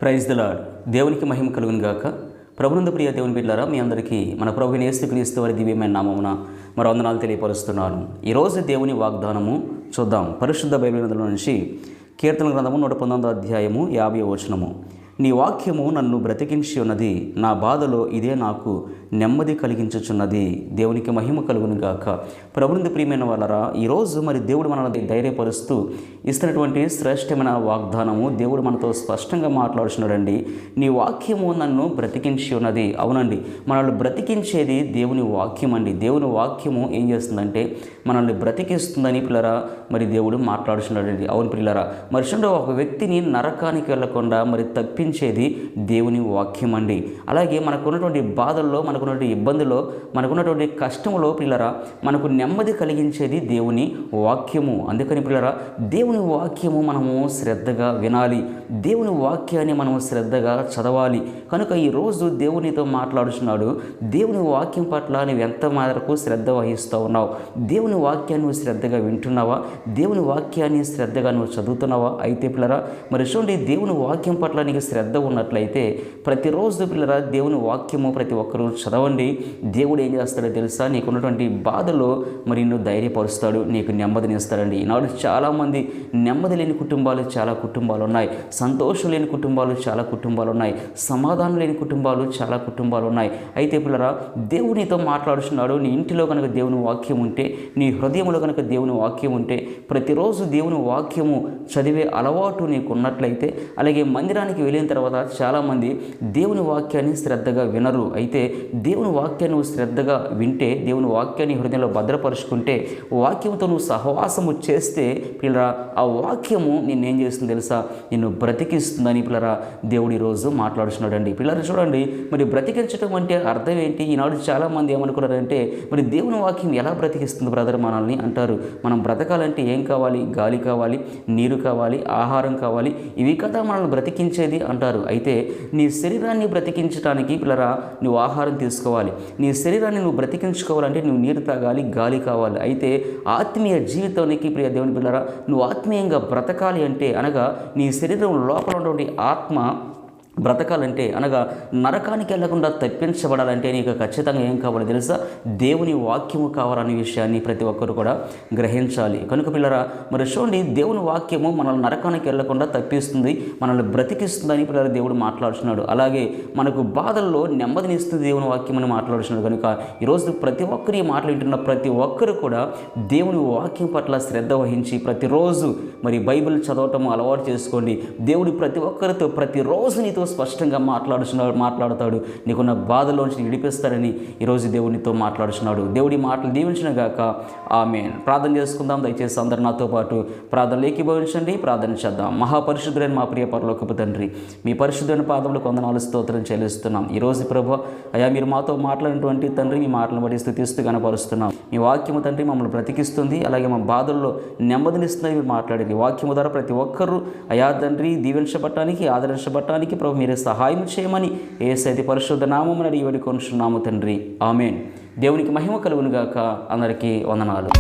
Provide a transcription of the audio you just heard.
Praise the lord. దేవునికి మహిమ కలుగును గాక. ప్రభునందు ప్రియ దేవుని బిడ్డలారా, మీ అందరికీ మన ప్రభువైన యేసుక్రీస్తు వారి దివ్యమైన నామమున మరో వందనాలు తెలియపరుస్తున్నాను. ఈరోజు దేవుని వాగ్దానము చూద్దాం. పరిశుద్ధ బైబిల్ గ్రంథంలో నుంచి కీర్తన గ్రంథము 119వ అధ్యాయము 50వ వచనము. నీ వాక్యము నన్ను బ్రతికించి ఉన్నది, నా బాధలో ఇదే నాకు నెమ్మది కలిగించుచున్నది. దేవునికి మహిమ కలుగును గాక. ప్రభునందు ప్రియమైన వాళ్ళరా, ఈరోజు మరి దేవుడు మనల్ని ధైర్యపరుస్తూ ఇస్తున్నటువంటి శ్రేష్టమైన వాగ్దానము దేవుడు మనతో స్పష్టంగా మాట్లాడుచున్నాడండి. నీ వాక్యము నన్ను బ్రతికించి ఉన్నది. అవునండి, మనల్ని బ్రతికించేది దేవుని వాక్యం అండి. దేవుని వాక్యము ఏం చేస్తుందంటే మనల్ని బ్రతికిస్తుందని పిల్లరా మరి దేవుడు మాట్లాడుచున్నాడండి. అవును పిల్లరా, మరి చూడండి, ఒక వ్యక్తిని నరకానికి వెళ్లకుండా మరి తప్పించేది దేవుని వాక్యం అండి. అలాగే మనకున్నటువంటి బాధల్లో, మనకున్నటువంటి ఇబ్బందుల్లో, మనకున్నటువంటి కష్టంలో పిల్లరా మనకు నెమ్మది కలిగించేది దేవుని వాక్యము. అందుకని పిల్లరా దేవుని వాక్యము మనము శ్రద్ధగా వినాలి, దేవుని వాక్యాన్ని మనము శ్రద్ధగా చదవాలి. కనుక ఈరోజు దేవునితో మాట్లాడుచున్నాడు. దేవుని వాక్యం పట్ల నువ్వు ఎంత మేరకు శ్రద్ధ వహిస్తూ ఉన్నావు? దేవుని వాక్యాన్ని నువ్వు శ్రద్ధగా వింటున్నావా? దేవుని వాక్యాన్ని శ్రద్ధగా నువ్వు చదువుతున్నావా? అయితే పిల్లరా మరి చూడండి, దేవుని వాక్యం పట్ల నీకు శ్రద్ధ ఉన్నట్లయితే ప్రతిరోజు పిల్లరా దేవుని వాక్యము ప్రతి ఒక్కరూ చదవండి. దేవుడు ఏం చేస్తాడో తెలుసా? నీకున్నటువంటి బాధలో మరి నిన్ను ధైర్యపరుస్తాడు, నీకు నెమ్మదినిస్తాడండి. ఈనాడు చాలామంది నెమ్మది లేని కుటుంబాలు చాలా కుటుంబాలు ఉన్నాయి, సంతోషం లేని కుటుంబాలు చాలా కుటుంబాలు ఉన్నాయి, సమాధానం లేని కుటుంబాలు చాలా కుటుంబాలు ఉన్నాయి. అయితే పిల్లరా దేవునితో మాట్లాడుతున్నాడు. నీ ఇంటిలో కనుక దేవుని వాక్యం ఉంటే, నీ హృదయంలో కనుక దేవుని వాక్యం ఉంటే, ప్రతిరోజు దేవుని వాక్యము చదివే అలవాటు నీకు ఉన్నట్లయితే, అలాగే మందిరానికి వెళ్ళిన తర్వాత చాలామంది దేవుని వాక్యాన్ని శ్రద్ధగా వినరు. అయితే దేవుని వాక్యాన్ని నువ్వు శ్రద్ధగా వింటే, దేవుని వాక్యాన్ని హృదయంలో భద్రపరుచుకుంటే, వాక్యంతో నువ్వు సహవాసము చేస్తే పిల్లరా ఆ వాక్యము నిన్నేం చేస్తుంది తెలుసా? నిన్ను బ్రతికిస్తుందని పిల్లరా దేవుడు ఈరోజు మాట్లాడుతున్నాడండి. పిల్లలు చూడండి, మరి బ్రతికించడం అంటే అర్థం ఏంటి? ఈనాడు చాలామంది ఏమనుకున్నారంటే, మరి దేవుని వాక్యం ఎలా బ్రతికిస్తుంది బ్రదర్ మనల్ని అంటారు. మనం బ్రతకాలంటే ఏం కావాలి? గాలి కావాలి, నీరు కావాలి, ఆహారం కావాలి, ఇవి కదా మనల్ని బ్రతికించేది అంటారు. అయితే నీ శరీరాన్ని బ్రతికించడానికి పిల్లరా నువ్వు ఆహారం తీసుకోవాలి. నీ శరీరాన్ని నువ్వు బ్రతికించుకోవాలంటే నువ్వు నీరు తాగాలి, గాలి కావాలి. అయితే ఆత్మీయ జీవితానికి ప్రియ దేవుని పిల్లరా నువ్వు ఆత్మీయంగా బ్రతకాలి అంటే, అనగా నీ శరీరం లోపల ఉన్నటువంటి ఆత్మ బ్రతకాలంటే, అనగా నరకానికి వెళ్లకుండా తప్పించబడాలంటే నీకు ఖచ్చితంగా ఏం కావాలో తెలుసా? దేవుని వాక్యము కావాలనే విషయాన్ని ప్రతి ఒక్కరు కూడా గ్రహించాలి. కనుక పిల్లరా మరి చూడండి, దేవుని వాక్యము మనల్ని నరకానికి వెళ్లకుండా తప్పిస్తుంది, మనల్ని బ్రతికిస్తుందని పిల్లరా దేవుడు మాట్లాడుతున్నాడు. అలాగే మనకు బాధల్లో నెమ్మదినిస్తుంది దేవుని వాక్యం అని మాట్లాడుతున్నాడు. కనుక ఈరోజు ప్రతి ఒక్కరు ఈ మాటలు వింటున్న ప్రతి ఒక్కరు కూడా దేవుని వాక్యం పట్ల శ్రద్ధ వహించి ప్రతిరోజు మరి బైబిల్ చదవటం అలవాటు చేసుకోండి. దేవుడు ప్రతి ఒక్కరితో ప్రతిరోజు నీతో స్పష్టంగా మాట్లాడుతాడు. నీకున్న బాధలోంచి విడిపిస్తాడని ఈరోజు దేవునితో మాట్లాడుతున్నాడు. దేవుడి మాటలు దీవించిన గాక. ఆమేన్. ప్రార్థన చేసుకుందాం. దయచేసి అందరు నాతో పాటు ప్రార్థనలు ఏకీభవించండి. ప్రార్థన చేద్దాం. మహాపరిశుద్ధుడైన మా ప్రియ పరలోకపు తండ్రి, మీ పరిశుద్ధమైన పాదములకు వందనాలు స్తోత్రం చెల్లిస్తున్నాం. ఈరోజు ప్రభువా అయ్యా, మీరు మాతో మాట్లాడినటువంటి తండ్రి మీ మాటలను బట్టి స్తుతిస్తూ కనపరుస్తున్నాం. మీ వాక్యము తండ్రి మమ్మల్ని బ్రతికిస్తుంది, అలాగే మా బాధల్లో నెమ్మదినిస్తుందని మీరు మాట్లాడింది. వాక్యము ద్వారా ప్రతి ఒక్కరూ అయా తండ్రి దీవించబడటానికి, ఆదరించబడటానికి ప్రభు మీరే సహాయం చేయమని యేసయ్య పరిశుద్ధ నామమున అడిగి వేడుకొనుచున్నాము తండ్రి. ఆమేన్. దేవునికి మహిమ కలుగును గాక. అందరికీ వందనాలు.